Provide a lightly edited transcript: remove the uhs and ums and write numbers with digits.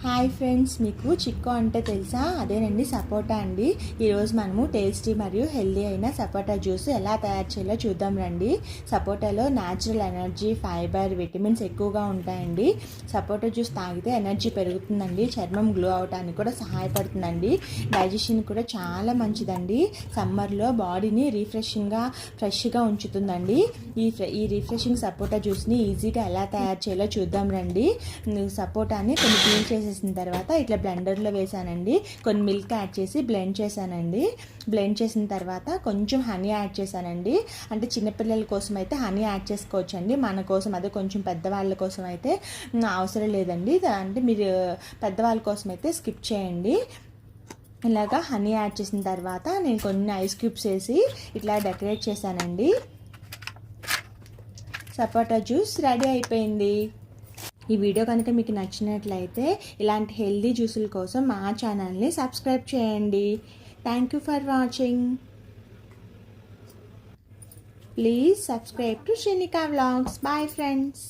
Hi friends, మీకు చిక్కు అంటే తెలుసా? అదేనండి సపోటా అండి. ఈరోజు మనము టేస్టీ మరియు హెల్దీ అయిన సపోటా జ్యూస్ ఎలా తయారు చేయాలో చూద్దాం రండి. సపోటాలో న్యాచురల్ ఎనర్జీ, ఫైబర్, విటమిన్స్ ఎక్కువగా ఉంటాయండి. సపోటా జ్యూస్ తాగితే ఎనర్జీ పెరుగుతుందండి, చర్మం గ్లో అవడానికి కూడా సహాయపడుతుందండి, డైజెషన్ కూడా చాలా మంచిదండి. సమ్మర్లో బాడీని ఫ్రెష్గా ఉంచుతుందండి. ఈ రిఫ్రెషింగ్ సపోటా జ్యూస్ని ఈజీగా ఎలా తయారు చేయాలో చూద్దాం రండి. సపోటాని కొన్ని పీల్ చేసేసిన తర్వాత ఇట్లా బ్లెండర్లో వేసానండి. కొన్ని మిల్క్ యాడ్ చేసి బ్లెండ్ చేశానండి. బ్లెండ్ చేసిన తర్వాత కొంచెం హనీ యాడ్ చేశానండి. అంటే చిన్నపిల్లల కోసం అయితే హనీ యాడ్ చేసుకోవచ్చండి. మన కోసం అదే కొంచెం పెద్దవాళ్ళ కోసం అయితే అవసరం లేదండి. అంటే మీరు పెద్దవాళ్ళ కోసం అయితే స్కిప్ చేయండి. ఇలాగా హనీ యాడ్ చేసిన తర్వాత నేను కొన్ని ఐస్ క్యూబ్స్ వేసి ఇట్లా డెకరేట్ చేశానండి. సపోటా జ్యూస్ రెడీ అయిపోయింది. ఈ వీడియో కనుక మీకు నచ్చినట్లయితే ఇలాంటి హెల్దీ జ్యూసుల కోసం మా ఛానల్ని సబ్స్క్రైబ్ చేయండి. Thank you for watching. Please subscribe to Srinika vlogs. Bye friends.